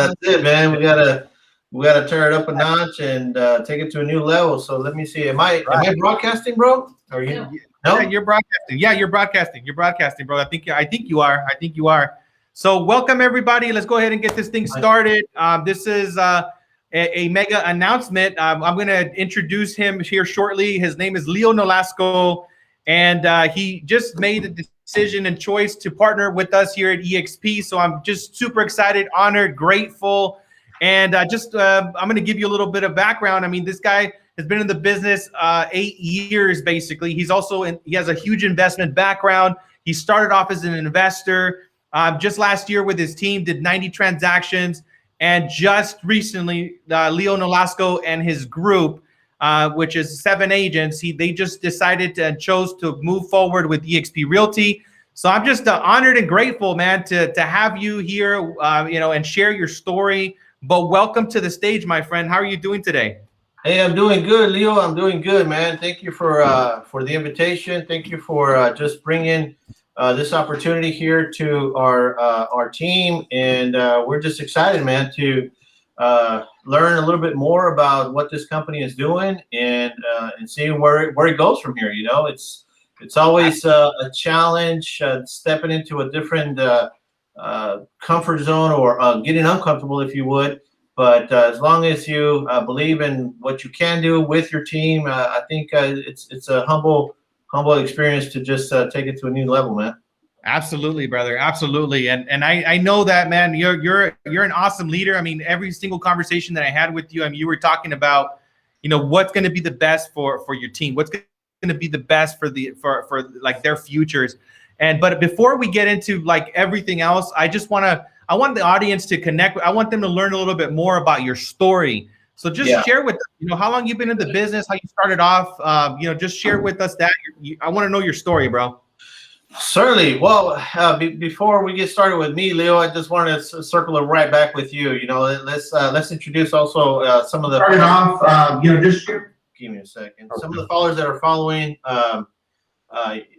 That's it, man. We gotta turn it up a notch and take it to a new level. So let me see. Am I broadcasting, bro? Are you? No. Yeah, you're broadcasting. Yeah, you're broadcasting. You're broadcasting, bro. I think you are. I think you are. So welcome everybody. Let's go ahead and get this thing started. This is a mega announcement. I'm going to introduce him here shortly. His name is Leo Nolasco, and he just made a decision and choice to partner with us here at eXp. So I'm just super excited, honored, grateful, and I'm going to give you a little bit of background. I mean, this guy has been in the business 8 years, basically. He has a huge investment background. He started off as an investor. Just last year with his team, did 90 transactions. And just recently, Leo Nolasco and his group, which is 7 agents, they just decided and chose to move forward with eXp Realty. So I'm just honored and grateful, man, to have you here, and share your story. But welcome to the stage, my friend. How are you doing today? Hey, I'm doing good, Leo. I'm doing good, man. Thank you for the invitation. Thank you for just bringing this opportunity here to our team, and we're just excited, man, to learn a little bit more about what this company is doing and seeing where it goes from here. You know, it's always a challenge stepping into a different comfort zone or getting uncomfortable, if you would. But as long as you believe in what you can do with your team, I think it's a humble experience to just take it to a new level, man. Absolutely, brother. Absolutely. And I know that, man, you're an awesome leader. I mean, every single conversation that I had with you, I mean, you were talking about, what's going to be the best for your team, what's going to be the best for like their futures. But before we get into like everything else, I want the audience to connect. I want them to learn a little bit more about your story. So just share with them, how long you've been in the business, how you started off, just share with us that. I want to know your story, bro. Certainly. Well, before we get started with me, Leo, I just wanted to circle it right back with you. Let's introduce also some of the. Starting off, just give me a second. Some of the followers that are following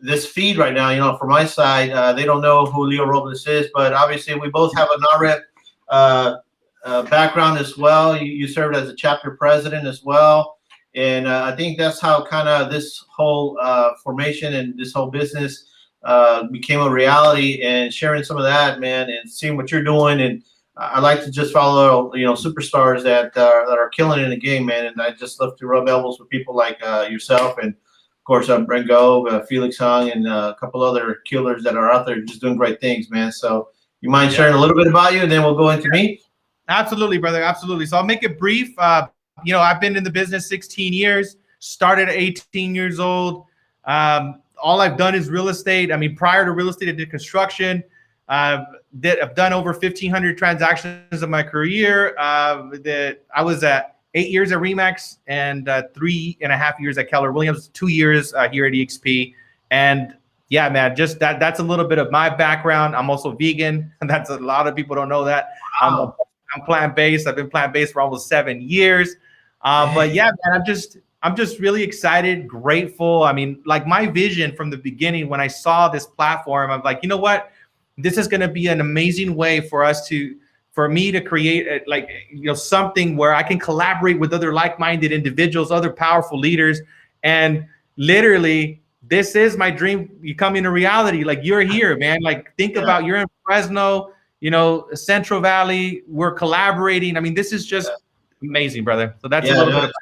this feed right now, from my side, they don't know who Leo Robles is, but obviously we both have a NAREP background as well. You served as a chapter president as well, and I think that's how kind of this whole formation and this whole business became a reality. And sharing some of that, man, and seeing what you're doing, and I like to just follow superstars that are killing it in the game, man. And I just love to rub elbows with people like yourself, and of course Brent Gove, Felix Hung, and a couple other killers that are out there just doing great things, man. So you mind sharing a little bit about you, and then we'll go into me? Absolutely, brother. Absolutely. So I'll make it brief. I've been in the business 16 years, started at 18 years old. All I've done is real estate. I mean, prior to real estate, I did construction. I've done over 1,500 transactions in my career. That I was at 8 years at Remax and 3.5 years at Keller Williams, 2 years here at eXp. And yeah, man, just that's a little bit of my background. I'm also vegan, and that's a lot of people don't know that. Wow. I'm plant-based. I've been plant-based for almost 7 years. But yeah, man, I'm just really excited, grateful. I mean, like my vision from the beginning when I saw this platform, I'm like, you know what? This is going to be an amazing way for me to create something where I can collaborate with other like-minded individuals, other powerful leaders. And literally, this is my dream becoming a reality. Like, you're here, man. Like, think about, you're in Fresno, Central Valley. We're collaborating. I mean, this is just amazing, brother. So that's a little bit of.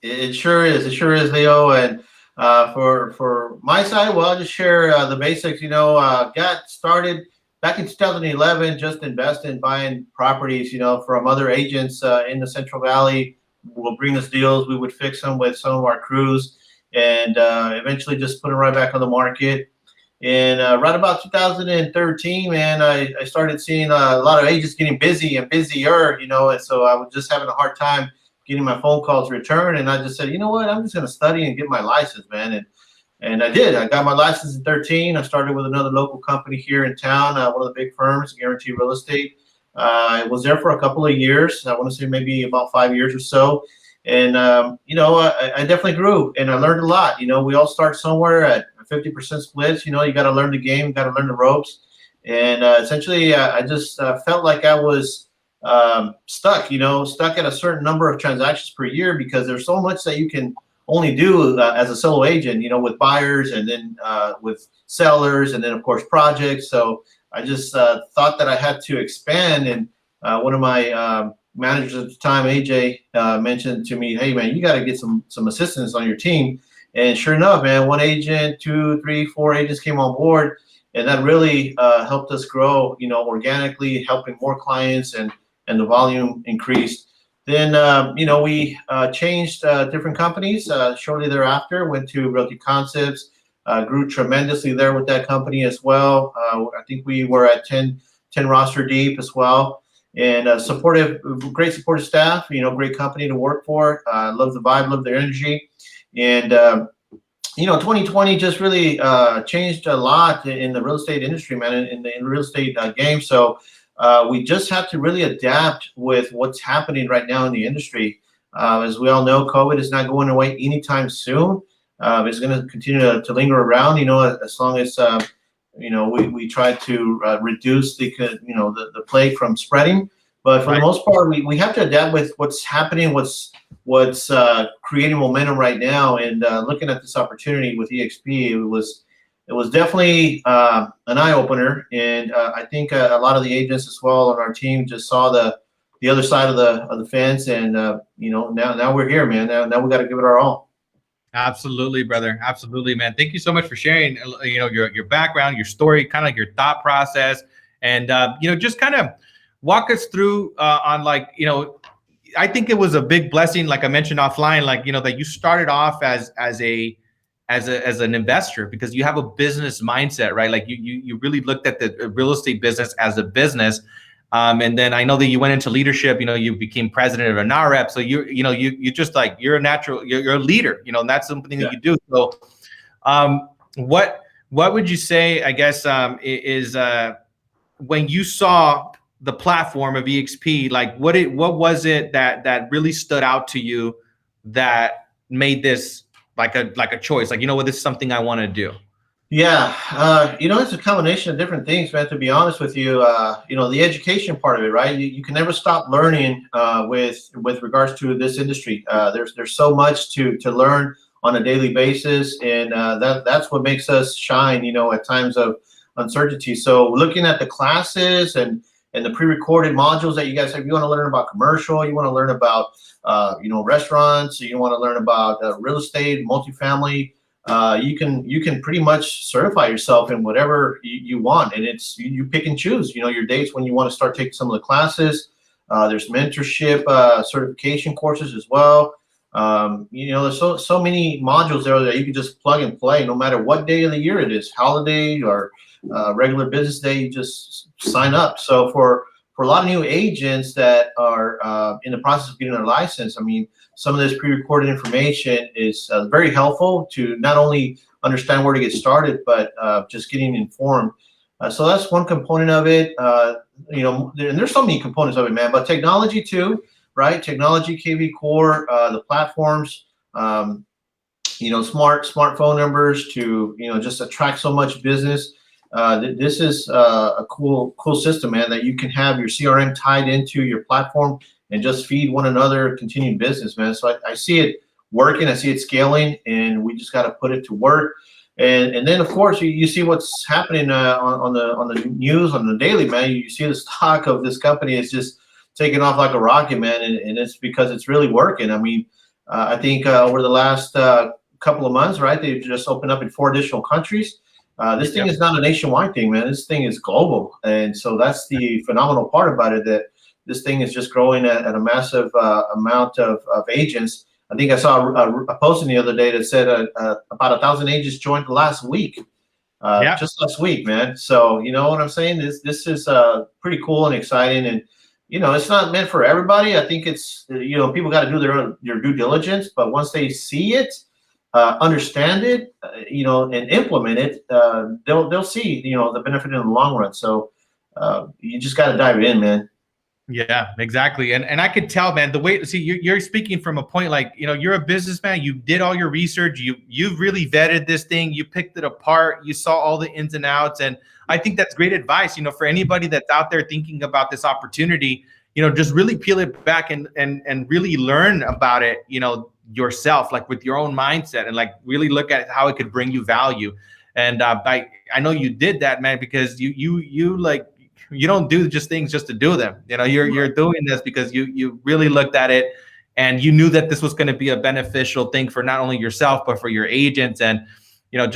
It sure is. It sure is, Leo. And for my side, well, I'll just share the basics. Got started back in 2011, just investing, buying properties, from other agents in the Central Valley. Will bring us deals. We would fix them with some of our crews, and eventually just put them right back on the market. And right about 2013, man, I started seeing a lot of agents getting busy and busier, and so I was just having a hard time getting my phone calls returned. And I just said, you know what, I'm just going to study and get my license, man. And I did. I got my license in 2013. I started with another local company here in town, one of the big firms, Guarantee Real Estate. I was there for a couple of years. I want to say maybe about 5 years or so. And, I definitely grew, and I learned a lot. We all start somewhere at 50% splits. You got to learn the game, got to learn the ropes. And essentially, I just felt like I was stuck, stuck at a certain number of transactions per year because there's so much that you can only do as a solo agent, with buyers and then with sellers and then of course projects. So I just thought that I had to expand. And one of my managers at the time, AJ, mentioned to me, "Hey man, you got to get some assistance on your team." And sure enough, man, one agent, two, three, four agents came on board, and that really helped us grow, organically, helping more clients, and the volume increased. Then, we changed different companies shortly thereafter, went to Realty Concepts, grew tremendously there with that company as well. I think we were at 10 roster deep as well. And great supportive staff, great company to work for. Love the vibe, love their energy. And, 2020 just really changed a lot in the real estate industry, man, in the real estate game. So we just have to really adapt with what's happening right now in the industry. As we all know, COVID is not going away anytime soon. It's going to continue to linger around, as long as, we try to reduce the plague from spreading. But for the most part, we have to adapt with what's happening, what's creating momentum right now. And looking at this opportunity with eXp, it was definitely an eye opener. And I think a lot of the agents as well on our team just saw the other side of the fence. And now we're here, man. Now we got to give it our all. Absolutely, brother. Absolutely, man. Thank you so much for sharing, your background, your story, kind of your thought process, and just kind of walk us through on I think it was a big blessing, like I mentioned offline, that you started off as an investor, because you have a business mindset, right? Like you really looked at the real estate business as a business. And then I know that you went into leadership, you became president of an REP. So you just you're a natural, you're a leader, and that's something that you do. So what would you say, I guess, is when you saw the platform of eXp, what was it that really stood out to you that made this like a choice? This is something I want to do. Yeah, it's a combination of different things, man. To be honest with you, the education part of it, right? You can never stop learning with regards to this industry. There's so much to learn on a daily basis, and that's what makes us shine, at times of uncertainty. So looking at the classes and the pre-recorded modules that you guys have, you want to learn about commercial, you want to learn about restaurants, you want to learn about real estate, multifamily. You can pretty much certify yourself in whatever you want, and it's you pick and choose, your dates when you want to start taking some of the classes. There's mentorship certification courses as well. There's so many modules there that you can just plug and play, no matter what day of the year it is, holiday or regular business day. You just sign up. So for a lot of new agents that are in the process of getting their license, I mean, some of this pre-recorded information is very helpful to not only understand where to get started, but just getting informed. So that's one component of it. And there's so many components of it, man. But technology too, right? Technology, KV Core, the platforms, smartphone numbers to just attract so much business. This is a cool system, man, that you can have your CRM tied into your platform and just feed one another continued business, man. So I see it working, I see it scaling, and we just got to put it to work. And then of course you see what's happening on the news on the daily, man. You see the stock of this company is just taking off like a rocket, man, and it's because it's really working. I mean, I think over the last couple of months, right, they've just opened up in 4 additional countries. This thing is not a nationwide thing, man. This thing is global, and so that's the phenomenal part about it, that this thing is just growing at a massive amount of agents. I think I saw a posting the other day that said about 1,000 agents joined last week, just last week, man. So you know what I'm saying? This is pretty cool and exciting, and it's not meant for everybody. I think it's people got to do their due diligence, but once they see it, understand it, and implement it, they'll see the benefit in the long run. So you just got to dive in, man. Yeah, exactly. And I could tell, man, the way, see, you're speaking from a point you're a businessman, you did all your research, you've really vetted this thing, you picked it apart, you saw all the ins and outs. And I think that's great advice, for anybody that's out there thinking about this opportunity. just really peel it back and really learn about it, yourself, like with your own mindset, and like really look at how it could bring you value. And I know you did that, man, because you like, you don't do just things just to do them. You're doing this because you really looked at it and you knew that this was going to be a beneficial thing for not only yourself but for your agents. And there's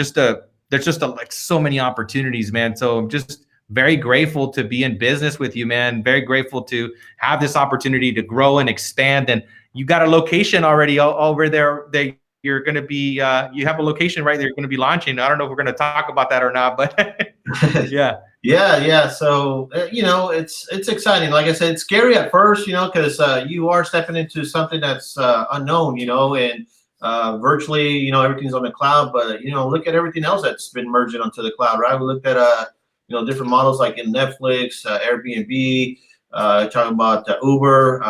just like so many opportunities, man. So I'm just very grateful to be in business with you, man. Very grateful to have this opportunity to grow and expand. And you got a location already over there that you're going to be, you have a location right there you're going to be launching. I don't know if we're going to talk about that or not, but yeah. Yeah. So, it's exciting. Like I said, it's scary at first, because you are stepping into something that's unknown, and virtually, everything's on the cloud. But, look at everything else that's been merging onto the cloud, right? We looked at, different models like in Netflix, Airbnb, talking about Uber,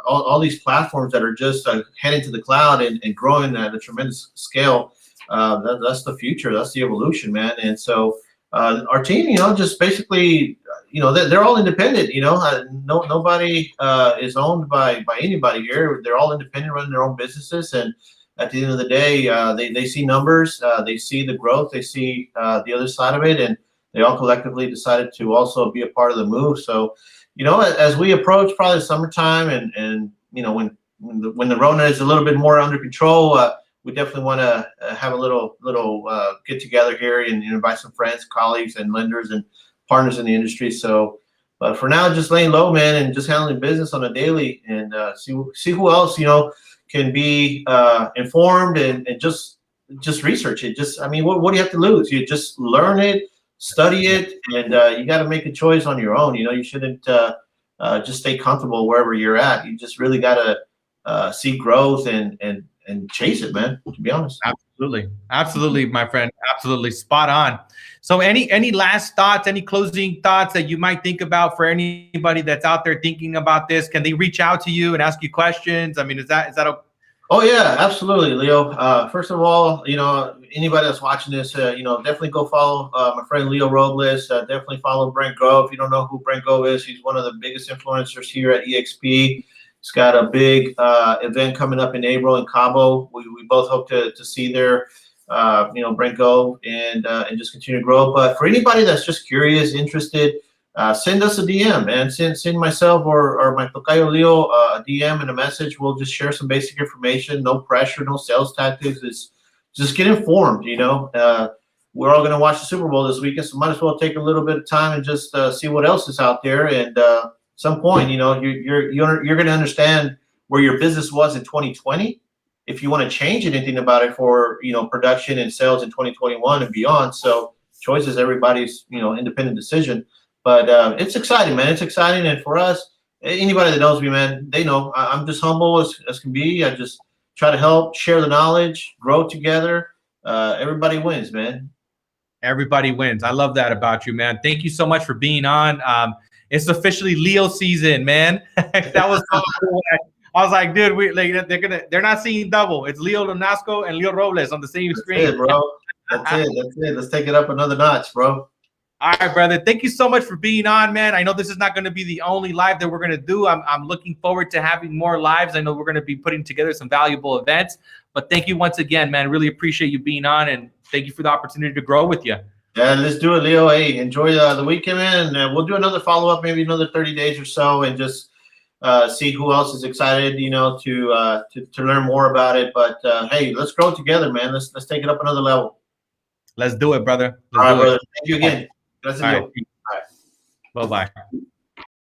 all these platforms that are just heading to the cloud and growing at a tremendous scale. That's the future. That's the evolution, man. And so our team, just basically, they're all independent. Nobody is owned by anybody here. They're all independent, running their own businesses. And at the end of the day, they see numbers, they see the growth, they see the other side of it, and they all collectively decided to also be a part of the move. So, as we approach probably summertime and when the Rona is a little bit more under control, we definitely want to have a little get together here and invite some friends, colleagues, and lenders and partners in the industry. So, but for now, just laying low, man, and just handling business on a daily, and see who else can be informed and just research it. What do you have to lose? You just learn it, study it, and you got to make a choice on your own. You shouldn't just stay comfortable wherever you're at. You just really got to see growth and chase it, man, to be honest. Absolutely, my friend. Absolutely spot on. So any last thoughts, any closing thoughts that you might think about for anybody that's out there thinking about this? Can they reach out to you and ask you questions? I mean, is that okay? Oh yeah, absolutely, Leo. First of all, anybody that's watching this, definitely go follow my friend Leo Robles. Definitely follow Brent Go. If you don't know who Brent Go is, he's one of the biggest influencers here at eXp. He's got a big event coming up in April in Cabo. We both hope to see there, Brent Go and just continue to grow. But for anybody that's just curious, interested, send us a DM, and send myself or my tocayo Leo a DM and a message. We'll just share some basic information. No pressure, no sales tactics. It's just get informed. We're all going to watch the Super Bowl this weekend, so might as well take a little bit of time and just see what else is out there. And some point, you're going to understand where your business was in 2020. If you want to change anything about it for production and sales in 2021 and beyond. So choice is everybody's independent decision. But it's exciting, man. It's exciting, and for us, anybody that knows me, man, they know I'm just humble as can be. I just try to help, share the knowledge, grow together. Everybody wins, man. Everybody wins. I love that about you, man. Thank you so much for being on. It's officially Leo season, man. That was so cool. I was like, dude, they're not seeing double. It's Leo Nolasco and Leo Robles on the same screen. That's it, bro. That's it. Let's take it up another notch, bro. All right, brother. Thank you so much for being on, man. I know this is not going to be the only live that we're going to do. I'm looking forward to having more lives. I know we're going to be putting together some valuable events. But thank you once again, man. Really appreciate you being on, and thank you for the opportunity to grow with you. Yeah, let's do it, Leo. Hey, enjoy the weekend, man. And we'll do another follow-up, maybe another 30 days or so, and just see who else is excited, to learn more about it. But hey, let's grow together, man. Let's take it up another level. Let's do it, brother. All right, brother. Thank you again. Gracias, All Leo. right. Bye-bye.